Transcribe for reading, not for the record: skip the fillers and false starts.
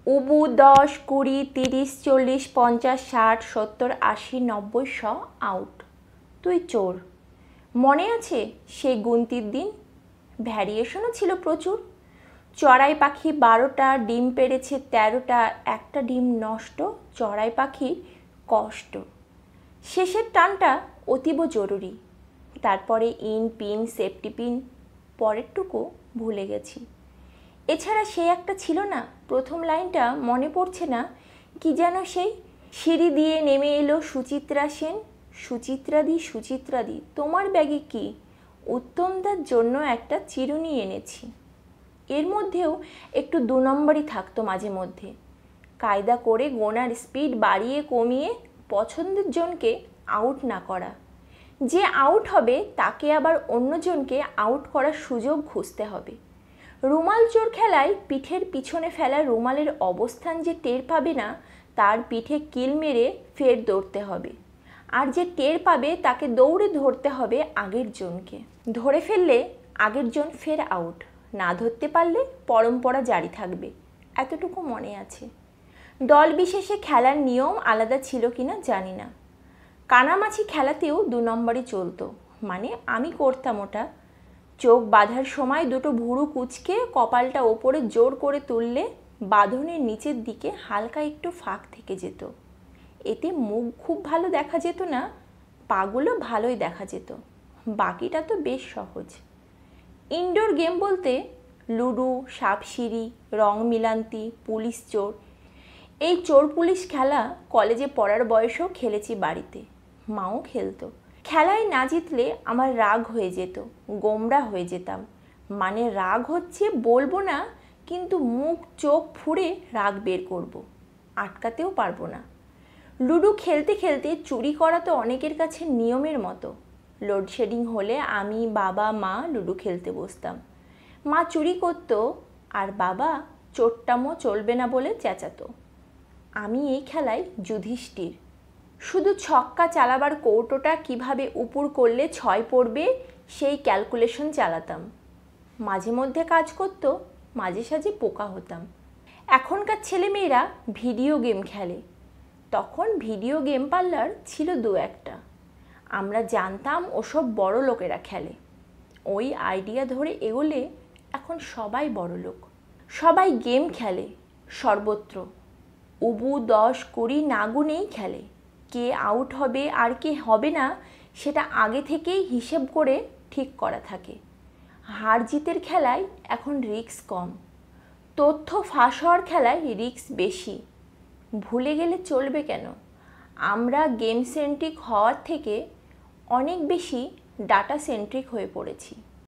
উবু 10, 20, 30, 40, 50, 60, 70, 80, 90, 100 out. তুই চোর। মনে আছে সেই গুনতির দিন? ভ্যারিয়েশনও ছিল প্রচুর। চড়াই পাখি 12টা, ডিম পেড়েছে 13টা, একটা ডিম নষ্ট, চড়াই পাখির কষ্ট। শেষের টানটা অতীব জরুরি। তারপরে ইন পিন, সেফটি পিন, পরেরটুকু ভুলে গেছি। এছাড়া সে একটা ছিল না, প্রথম লাইনটা মনে পড়ছে না, কি যেন সেই, সিঁড়ি দিয়ে নেমে এলো সুচিত্রা সেন, সুচিত্রাদি সুচিত্রাদি তোমার ব্যাগে কি, উত্তমদার জন্য একটা চিরুনি এনেছি। এর মধ্যেও একটু 2 নম্বরই থাকতো মাঝে মধ্যে। কায়দা করে গোনার স্পিড বাড়িয়ে কমিয়ে পছন্দের জনকে আউট না করা। যে আউট হবে তাকে আবার অন্যজনকে আউট করার সুযোগ খুঁজতে হবে। রুমাল চোর খেলায় পিঠের পিছনে ফেলা রুমালের অবস্থান যে টের পাবে না, তার পিঠে কিল মেরে ফের দৌড়তে হবে। আর যে টের পাবে তাকে দৌড়ে ধরতে হবে আগের জনকে। ধরে ফেললে আগের জন ফের আউট, না ধরতে পারলে পরম্পরা জারি থাকবে, এতটুকু মনে আছে। দল বিশেষে খেলার নিয়ম আলাদা ছিল কিনা জানি না। কানামাছি খেলাতেও 2 নম্বরই চলতো, মানে আমি করতাম ওটা। চোখ বাঁধার সময় দুটো ভুরু কুঁচকে কপালটা ওপরে জোর করে তুললে বাঁধনের নিচের দিকে হালকা একটু ফাঁক থেকে যেত। এতে মুখ খুব ভালো দেখা যেত না, পাগুলো ভালোই দেখা যেত। বাকিটা তো বেশ সহজ। ইনডোর গেম বলতে লুডো, সাপসিঁড়ি, রং মিলান্তি, পুলিশ চোর। এই চোর পুলিশ খেলা কলেজে পড়ার বয়সেও খেলেছি বাড়িতে, মাও খেলতো। খেলায় না জিতলে আমার রাগ হয়ে যেত, গোমড়া হয়ে যেতাম। মানে রাগ হচ্ছে বলবো না, কিন্তু মুখ চোখ ফুঁড়ে রাগ বের করব, আটকাতেও পারবো না। লুডো খেলতে খেলতে চুরি করা তো অনেকের কাছে নিয়মের মতো। লোডশেডিং হলে আমি, বাবা, মা লুডো খেলতে বসতাম। মা চুরি করতো আর বাবা চোরটামো চলবে না বলে চেঁচাতো। আমি এই খেলায় যুধিষ্ঠির। শুধু ছক্কা চালাবার কৌটোটা কিভাবে উপুর করলে 6 পড়বে সেই ক্যালকুলেশন চালাতাম। মাঝে মধ্যে কাজ করতো, মাঝে সাঝে পোকা হতাম। এখনকার ছেলেমেয়েরা ভিডিও গেম খেলে, তখন ভিডিও গেম পার্লার ছিল 2-1টা। আমরা জানতাম ওসব বড় লোকেরা খেলে। ওই আইডিয়া ধরে এগোলে এখন সবাই বড় লোক, সবাই গেম খেলে সর্বত্র। উবু 10, 20 না গুনেই খেলে। কে আউট হবে আর কে হবে না সেটা আগে থেকেই হিসেব করে ঠিক করা থাকে। হার জিতের খেলায় এখন রিস্ক কম, তথ্য ফাঁস হওয়ার খেলায় রিস্ক বেশি। ভুলে গেলে চলবে কেন, আমরা গেম সেন্ট্রিক হওয়ার থেকে অনেক বেশি ডাটা সেন্ট্রিক হয়ে পড়েছি।